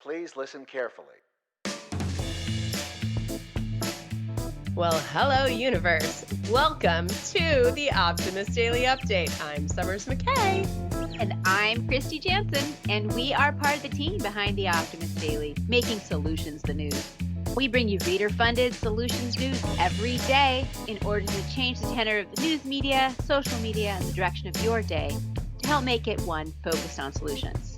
Please listen carefully. Well, hello, universe. Welcome to the Optimist Daily Update. I'm Summers McKay. And I'm Kristy Jansen, and we are part of the team behind the Optimist Daily, making solutions the news. We bring you reader-funded solutions news every day in order to change the tenor of the news media, social media, and the direction of your day to help make it one focused on solutions.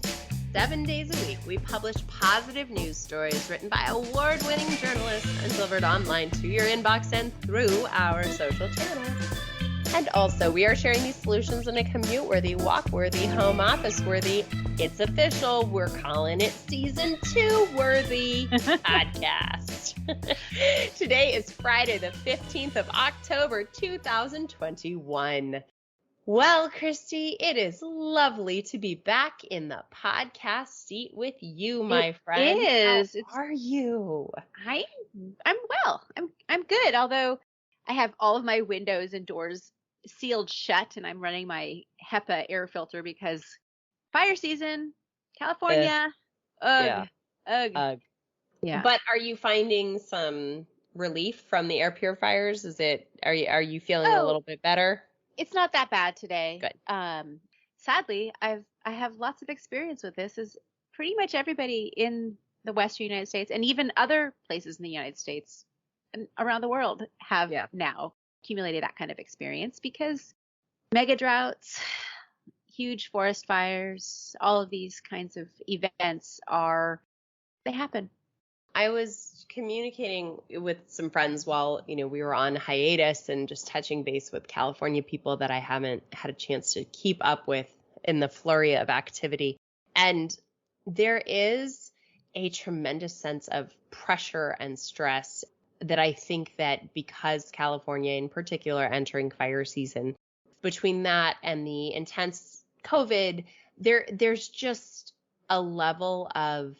7 days a week, we publish positive news stories written by award-winning journalists and delivered online to your inbox and through our social channels. And also, we are sharing these solutions in a commute-worthy, walk-worthy, home office-worthy, it's official, we're calling it Season 2-worthy podcast. Today is Friday, the 15th of October, 2021. Well, Kristy, it is lovely to be back in the podcast seat with you, my friend. It is. How are you? I'm well. I'm good. Although I have all of my windows and doors sealed shut, and I'm running my HEPA air filter because fire season, California. Ugh. Yeah. Yeah. But are you finding some relief from the air purifiers? Are you feeling a little bit better? It's not that bad today. Good. Sadly, I have lots of experience with this, as pretty much everybody in the Western United States and even other places in the United States and around the world have now accumulated that kind of experience, because mega droughts, huge forest fires, all of these kinds of events they happen. I was communicating with some friends while, we were on hiatus and just touching base with California people that I haven't had a chance to keep up with in the flurry of activity. And there is a tremendous sense of pressure and stress that I think that because California in particular entering fire season, between that and the intense COVID, there's just a level of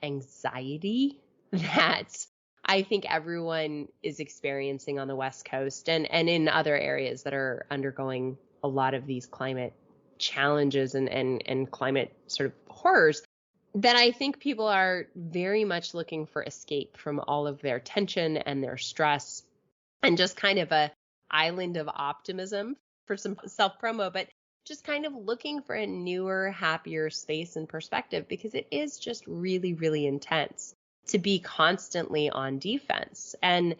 anxiety that I think everyone is experiencing on the West Coast and in other areas that are undergoing a lot of these climate challenges and climate sort of horrors, that I think people are very much looking for escape from all of their tension and their stress and just kind of a island of optimism for some self-promo, but just kind of looking for a newer, happier space and perspective, because it is just really, really intense to be constantly on defense. And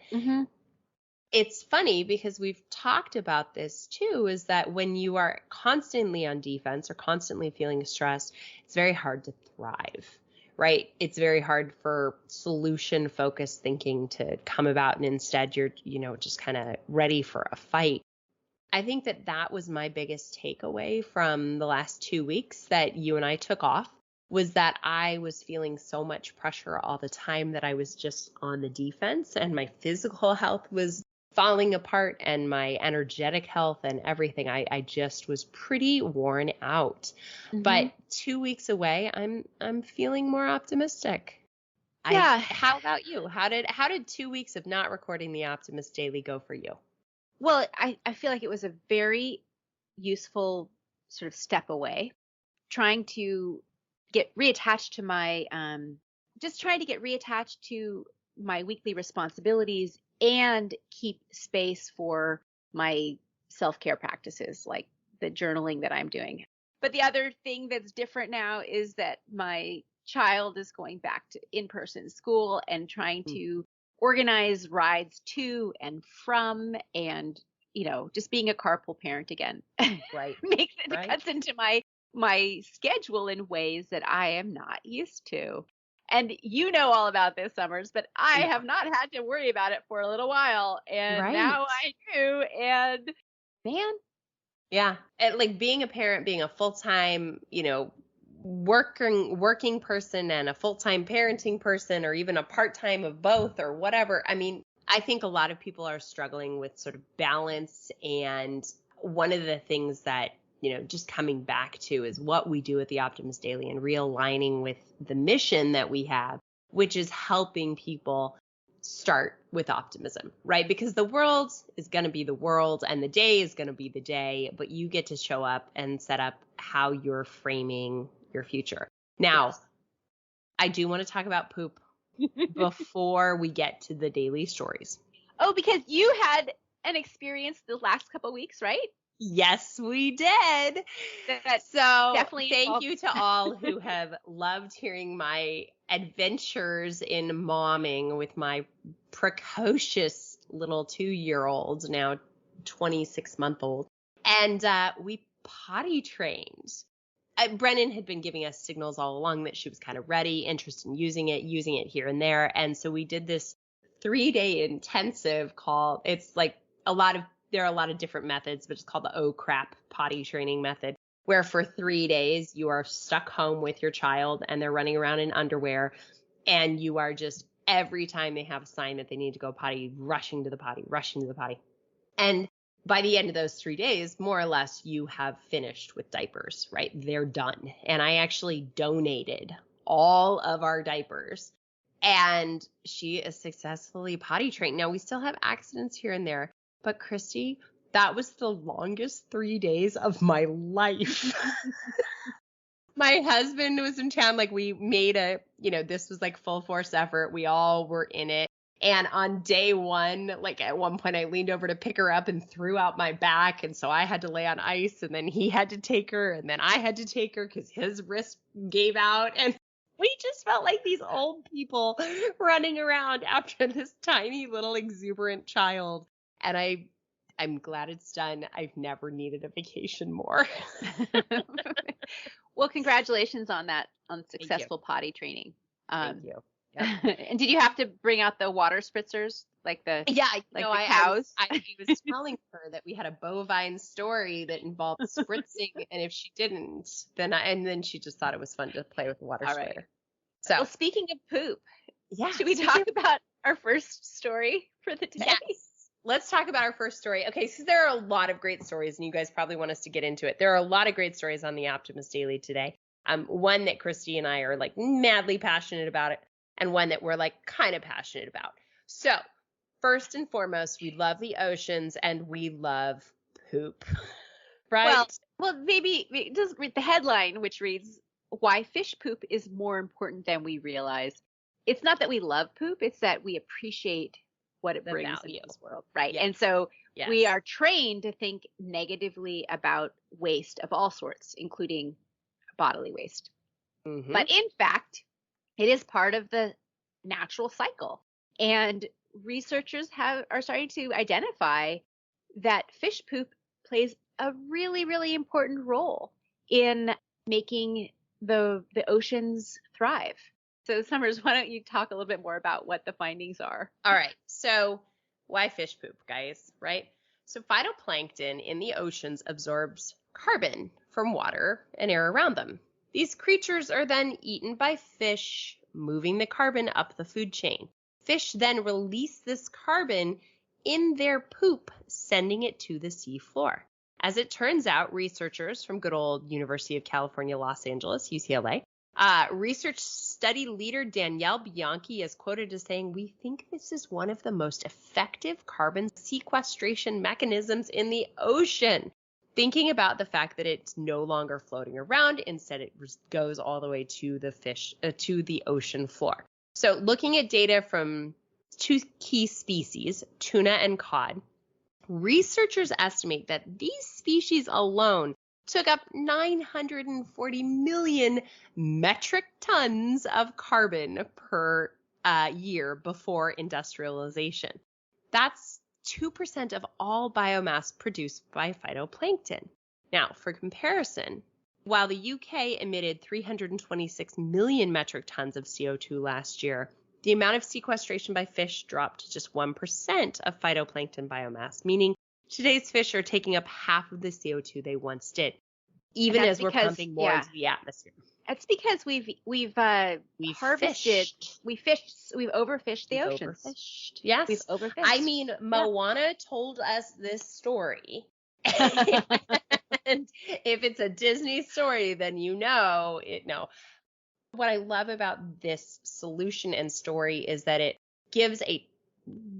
it's funny because we've talked about this too, is that when you are constantly on defense or constantly feeling stressed, it's very hard to thrive, right? It's very hard for solution-focused thinking to come about, and instead you're, just kind of ready for a fight. I think that was my biggest takeaway from the last 2 weeks that you and I took off, was that I was feeling so much pressure all the time that I was just on the defense, and my physical health was falling apart and my energetic health and everything. I just was pretty worn out. But 2 weeks away, I'm feeling more optimistic. Yeah. How about you? How did 2 weeks of not recording the Optimist Daily go for you? Well, I feel like it was a very useful sort of step away, trying to get reattached to my, weekly responsibilities and keep space for my self-care practices, like the journaling that I'm doing. But the other thing that's different now is that my child is going back to in-person school and trying to organize rides to and from, and just being a carpool parent again. Right. Cuts into my schedule in ways that I am not used to. And you know all about this, Summers, but I have not had to worry about it for a little while, and now I do. And man, yeah, and like being a parent, being a full-time, working person and a full-time parenting person, or even a part-time of both or whatever. I mean, I think a lot of people are struggling with sort of balance. And one of the things that, just coming back to is what we do at the Optimist Daily and realigning with the mission that we have, which is helping people start with optimism, right? Because the world is going to be the world and the day is going to be the day, but you get to show up and set up how you're framing your future. Now, I do want to talk about poop before we get to the daily stories. Oh, because you had an experience the last couple of weeks, right? Yes, we did. That So definitely thank involved- you to all who have loved hearing my adventures in momming with my precocious little 2-year-old, now 26-month-old. And we potty trained. Brennan had been giving us signals all along that she was kind of ready, interested in using it here and there. And so we did this 3-day intensive called, it's like there are a lot of different methods, but it's called the Oh Crap potty training method, where for 3 days you are stuck home with your child and they're running around in underwear, and you are just, every time they have a sign that they need to go potty, rushing to the potty. And by the end of those 3 days, more or less, you have finished with diapers, right? They're done. And I actually donated all of our diapers, and she is successfully potty trained. Now, we still have accidents here and there, but Kristy, that was the longest 3 days of my life. My husband was in town. Like, we made this was like full force effort. We all were in it. And on day one, like at one point I leaned over to pick her up and threw out my back. And so I had to lay on ice, and then he had to take her, and then I had to take her because his wrist gave out. And we just felt like these old people running around after this tiny little exuberant child. And I'm glad it's done. I've never needed a vacation more. Well, congratulations on that, on successful potty training. Thank you. Yep. And did you have to bring out the water spritzers, like the cows? I was telling her that we had a bovine story that involved spritzing, and if she didn't, then she just thought it was fun to play with the water sprayer. Right. So, well, speaking of poop, should we speaking talk about our first story for the day? Yes. Let's talk about our first story. Okay, so there are a lot of great stories, and you guys probably want us to get into it. There are a lot of great stories on the Optimist Daily today. One that Kristy and I are like madly passionate about it, and one that we're like kind of passionate about. So first and foremost, we love the oceans and we love poop, right? Well, maybe just read the headline, which reads, "Why fish poop is more important than we realize." It's not that we love poop, it's that we appreciate what it brings into this world, right? Yes. And so we are trained to think negatively about waste of all sorts, including bodily waste. Mm-hmm. But in fact, it is part of the natural cycle. And researchers are starting to identify that fish poop plays a really, really important role in making the oceans thrive. So Summers, why don't you talk a little bit more about what the findings are? All right. So why fish poop, guys, right? So phytoplankton in the oceans absorbs carbon from water and air around them. These creatures are then eaten by fish, moving the carbon up the food chain. Fish then release this carbon in their poop, sending it to the sea floor. As it turns out, researchers from good old University of California, Los Angeles, UCLA, research study leader Danielle Bianchi is quoted as saying, "We think this is one of the most effective carbon sequestration mechanisms in the ocean." Thinking about the fact that it's no longer floating around, instead it goes all the way to the fish, to the ocean floor. So looking at data from 2 key species, tuna and cod, researchers estimate that these species alone took up 940 million metric tons of carbon per year before industrialization. That's 2% of all biomass produced by phytoplankton. Now, for comparison, while the UK emitted 326 million metric tons of CO2 last year, the amount of sequestration by fish dropped to just 1% of phytoplankton biomass, meaning today's fish are taking up half of the CO2 they once did, even as we're pumping more into the atmosphere. That's because we've harvested, we've overfished the oceans. Overfished. Yes. We've overfished. I mean, Moana told us this story. And if it's a Disney story, then no. What I love about this solution and story is that it gives a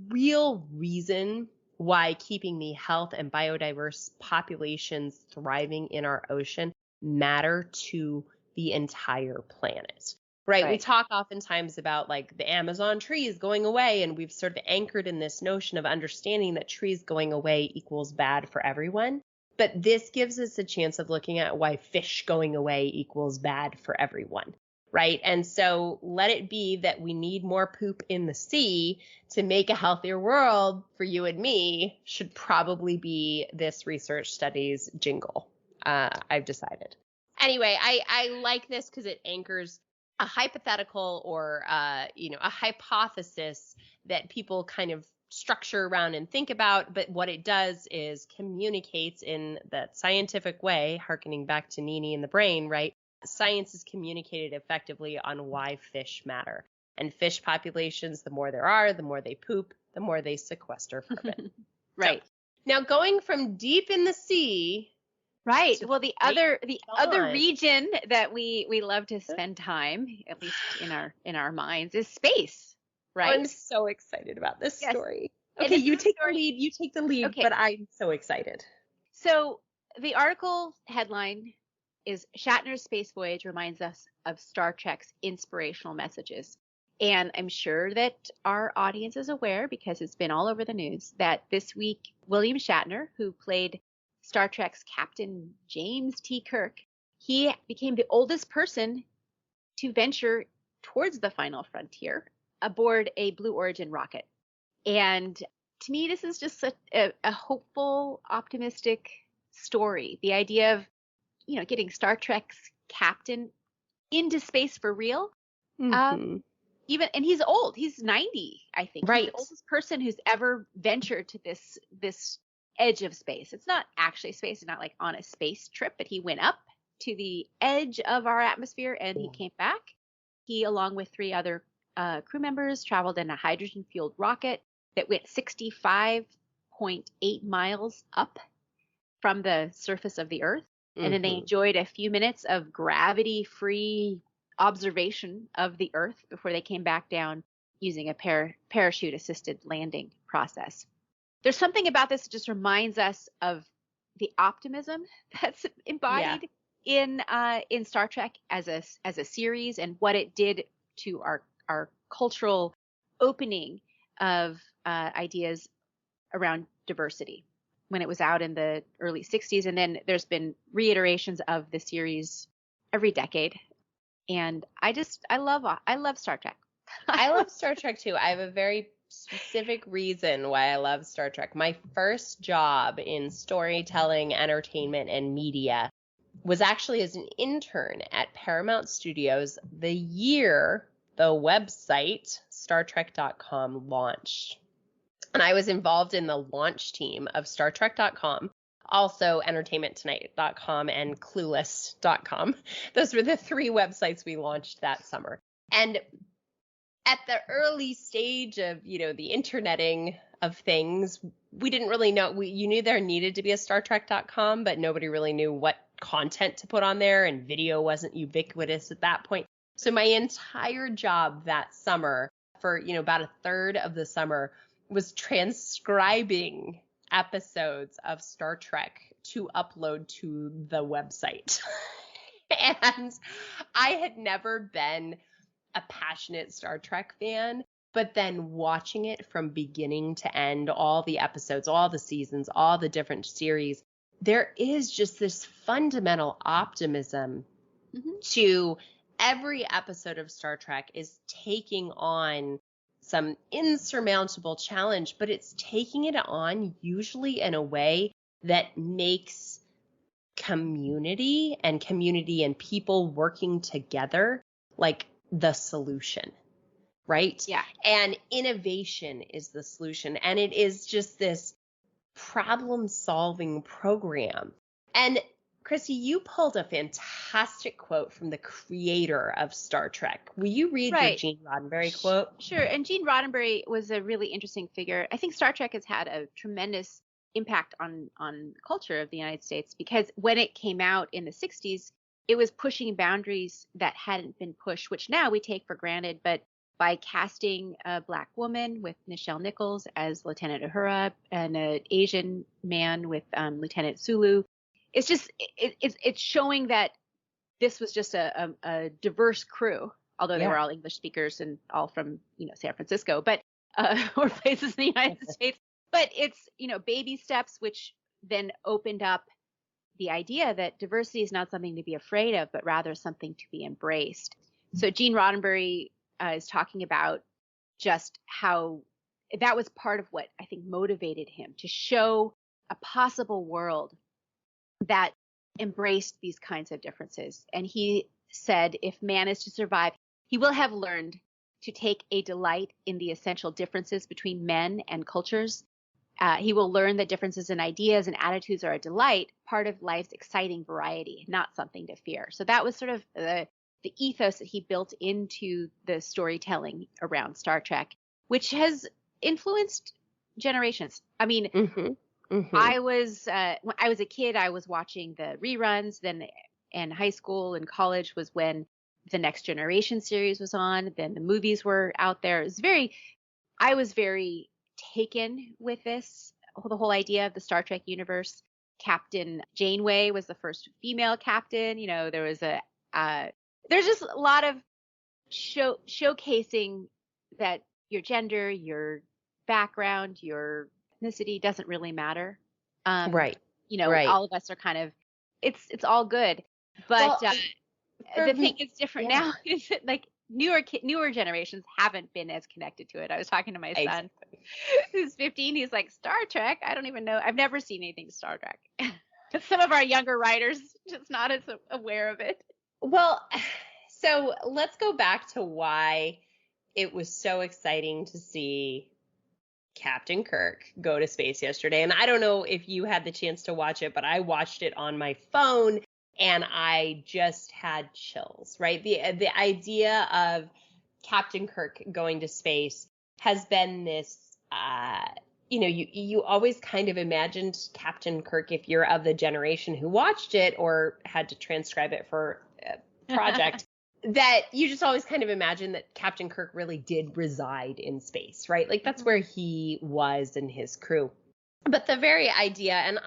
real reason why keeping the health and biodiverse populations thriving in our ocean matter to the entire planet. right? We Right. talk oftentimes about like the Amazon trees going away, and we've sort of anchored in this notion of understanding that trees going away equals bad for everyone. But this gives us a chance of looking at why fish going away equals bad for everyone, right? And so let it be that we need more poop in the sea to make a healthier world for you and me should probably be this research study's jingle. I've decided. Anyway, I like this because it anchors a hypothetical or a hypothesis that people kind of structure around and think about, but what it does is communicates in that scientific way, harkening back to Nini and the brain, right? Science is communicated effectively on why fish matter. And fish populations, the more there are, the more they poop, the more they sequester carbon. Right. So, now going from deep in the sea. Right. to Well, the right other on. region that we love to spend time, at least in our minds, is space. Right. I'm so excited about this Yes. story. And Okay, this you is a take the story- lead. You take the lead, Okay. but I'm so excited. So the article headline is Shatner's space voyage reminds us of Star Trek's inspirational messages. And I'm sure that our audience is aware, because it's been all over the news, that this week William Shatner, who played Star Trek's Captain James T. Kirk, he became the oldest person to venture towards the final frontier aboard a Blue Origin rocket. And to me, this is just a hopeful, optimistic story. The idea of, getting Star Trek's captain into space for real. Mm-hmm. And he's old. He's 90, I think. Right. He's the oldest person who's ever ventured to this edge of space. It's not actually space. It's not like on a space trip, but he went up to the edge of our atmosphere and he came back. He, along with 3 other crew members, traveled in a hydrogen-fueled rocket that went 65.8 miles up from the surface of the Earth. And then they enjoyed a few minutes of gravity-free observation of the Earth before they came back down using a parachute-assisted landing process. There's something about this that just reminds us of the optimism that's embodied in Star Trek as a series, and what it did to our cultural opening of ideas around diversity when it was out in the early 60s. And then there's been reiterations of the series every decade. And I love Star Trek. I love Star Trek too. I have a very specific reason why I love Star Trek. My first job in storytelling, entertainment, and media was actually as an intern at Paramount Studios the year the website StarTrek.com launched. And I was involved in the launch team of StarTrek.com, also EntertainmentTonight.com and Clueless.com. Those were the 3 websites we launched that summer. And at the early stage of, the interneting of things, we didn't really know. You knew there needed to be a StarTrek.com, but nobody really knew what content to put on there, and video wasn't ubiquitous at that point. So my entire job that summer, for about a third of the summer, was transcribing episodes of Star Trek to upload to the website. And I had never been a passionate Star Trek fan, but then watching it from beginning to end, all the episodes, all the seasons, all the different series, there is just this fundamental optimism to every episode of Star Trek is taking on some insurmountable challenge, but it's taking it on usually in a way that makes community and people working together like the solution, right? Yeah. And innovation is the solution. And it is just this problem-solving program. And Kristy, you pulled a fantastic quote from the creator of Star Trek. Will you read your Gene Roddenberry quote? Sure. And Gene Roddenberry was a really interesting figure. I think Star Trek has had a tremendous impact on culture of the United States, because when it came out in the 60s, it was pushing boundaries that hadn't been pushed, which now we take for granted. But by casting a Black woman with Nichelle Nichols as Lieutenant Uhura and an Asian man with Lieutenant Sulu, it's showing that this was just a diverse crew, although they were all English speakers and all from, San Francisco, but or places in the United States. But it's, baby steps, which then opened up the idea that diversity is not something to be afraid of, but rather something to be embraced. So Gene Roddenberry is talking about just how that was part of what I think motivated him to show a possible world that embraced these kinds of differences. And he said, if man is to survive, he will have learned to take a delight in the essential differences between men and cultures. He will learn that differences in ideas and attitudes are a delight, part of life's exciting variety, not something to fear. So that was sort of the ethos that he built into the storytelling around Star Trek, which has influenced generations. I mean, when I was a kid, I was watching the reruns. Then in high school and college was when the Next Generation series was on. Then the movies were out there. I was very taken with the whole idea of the Star Trek universe. Captain Janeway was the first female captain. There was there's just a lot of showcasing that your gender, your background, your ethnicity doesn't really matter. Right. All of us are kind of, it's all good. But the thing is different now is that like newer generations haven't been as connected to it. I was talking to my son who's 15. He's like, Star Trek? I don't even know. I've never seen anything Star Trek. Some of our younger writers just not as aware of it. Well, so let's go back to why it was so exciting to see Captain Kirk go to space yesterday. And I don't know if you had the chance to watch it, but I watched it on my phone and I just had chills, right? The idea of Captain Kirk going to space has been this, you always kind of imagined Captain Kirk, if you're of the generation who watched it or had to transcribe it for a project, that you just always kind of imagine that Captain Kirk really did reside in space, right? Like that's where he was and his crew. But the very idea, and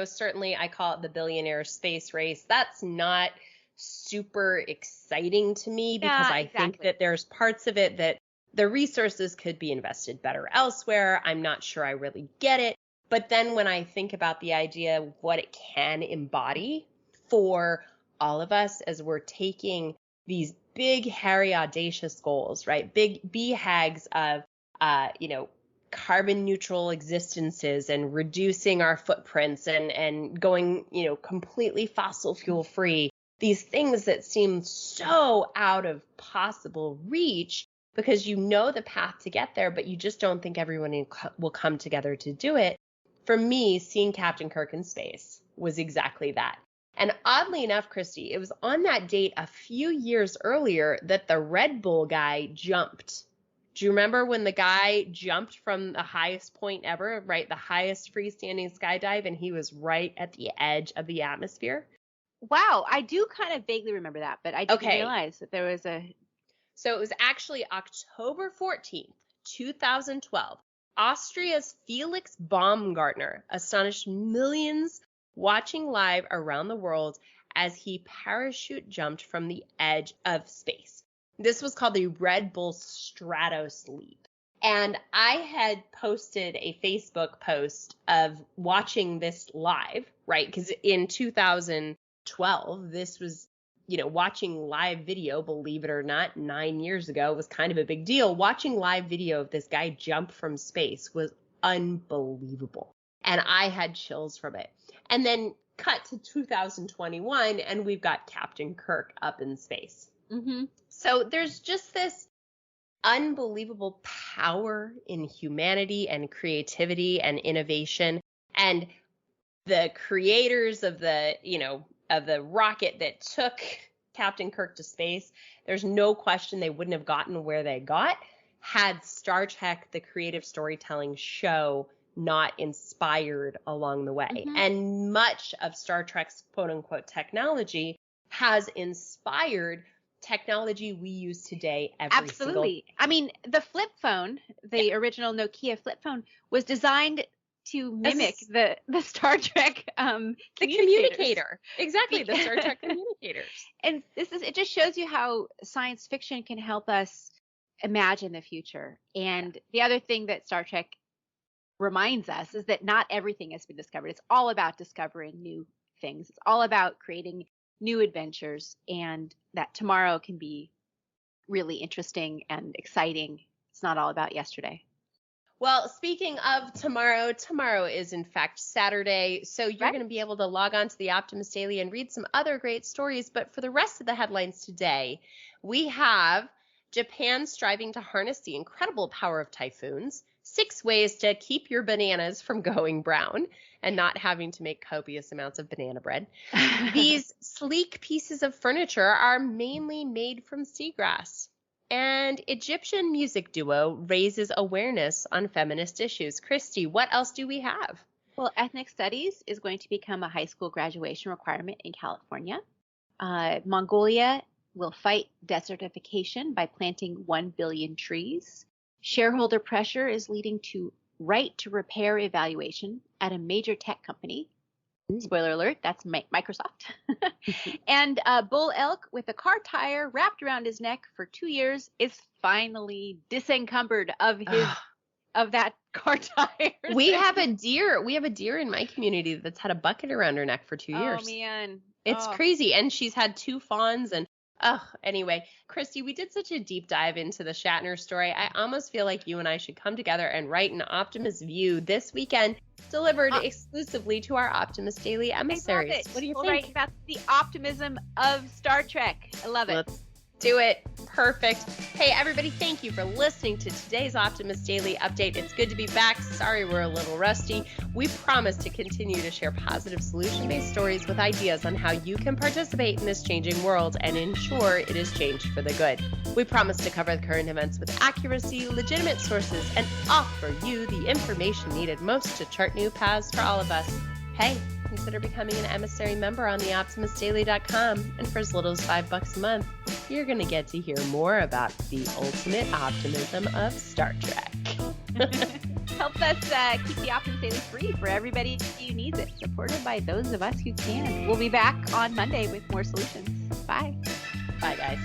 certainly I call it the billionaire space race. That's not super exciting to me because I think that there's parts of it that the resources could be invested better elsewhere. I'm not sure I really get it. But then when I think about the idea of what it can embody for all of us as we're taking these big, hairy, audacious goals, right? Big BHAGs of, carbon neutral existences and reducing our footprints and going, completely fossil fuel free. These things that seem so out of possible reach because the path to get there, but you just don't think everyone will come together to do it. For me, seeing Captain Kirk in space was exactly that. And oddly enough, Kristy, it was on that date a few years earlier that the Red Bull guy jumped. Do you remember when the guy jumped from the highest point ever, right? The highest freestanding skydive, and he was right at the edge of the atmosphere? Wow, I do kind of vaguely remember that, but I didn't realize that there was a... So it was actually October 14th, 2012. Austria's Felix Baumgartner astonished millions watching live around the world as he parachute jumped from the edge of space. This was called the Red Bull Stratos Leap. And I had posted a Facebook post of watching this live, right? Because in 2012, this was, watching live video, believe it or not, 9 years ago was kind of a big deal. Watching live video of this guy jump from space was unbelievable. And I had chills from it. And then cut to 2021, and we've got Captain Kirk up in space. Mm-hmm. So there's just this unbelievable power in humanity and creativity and innovation. And the creators of the rocket that took Captain Kirk to space, there's no question they wouldn't have gotten where they got had Star Trek, the creative storytelling show, not inspired along the way. Mm-hmm. And much of Star Trek's quote unquote technology has inspired technology we use today Absolutely. I mean, the flip phone, the original Nokia flip phone, was designed to mimic the Star Trek the communicator. Exactly, the Star Trek communicators. And it just shows you how science fiction can help us imagine the future. And the other thing that Star Trek reminds us is that not everything has been discovered. It's all about discovering new things. It's all about creating new adventures, and that tomorrow can be really interesting and exciting. It's not all about yesterday. Well, speaking of tomorrow is in fact Saturday, so you're going to be able to log on to the Optimist Daily and read some other great stories. But for the rest of the headlines today, we have Japan striving to harness the incredible power of typhoons, 6 ways to keep your bananas from going brown and not having to make copious amounts of banana bread. These sleek pieces of furniture are mainly made from seagrass. And Egyptian music duo raises awareness on feminist issues. Kristy, what else do we have? Well, ethnic studies is going to become a high school graduation requirement in California. Mongolia will fight desertification by planting 1 billion trees. Shareholder pressure is leading to right to repair evaluation at a major tech company. Spoiler alert, that's Microsoft. And a bull elk with a car tire wrapped around his neck for 2 years is finally disencumbered of that car tire. We have a deer in my community that's had a bucket around her neck for 2 years. Oh man. It's crazy. And she's had 2 fawns and anyway, Kristy, we did such a deep dive into the Shatner story. I almost feel like you and I should come together and write an Optimist View this weekend, delivered exclusively to our Optimist Daily emissaries. I love it. What do you we'll think? Write about the optimism of Star Trek. I love it. Let's do it. Perfect. Hey, everybody, thank you for listening to today's Optimist Daily update. It's good to be back. Sorry we're a little rusty. We promise to continue to share positive solution-based stories with ideas on how you can participate in this changing world and ensure it is changed for the good. We promise to cover the current events with accuracy, legitimate sources, and offer you the information needed most to chart new paths for all of us. Hey, consider becoming an emissary member on theoptimistdaily.com, and for as little as $5 a month, you're going to get to hear more about the ultimate optimism of Star Trek. Help us keep the Optimist Daily free for everybody who needs it, supported by those of us who can. We'll be back on Monday with more solutions. Bye. Bye, guys.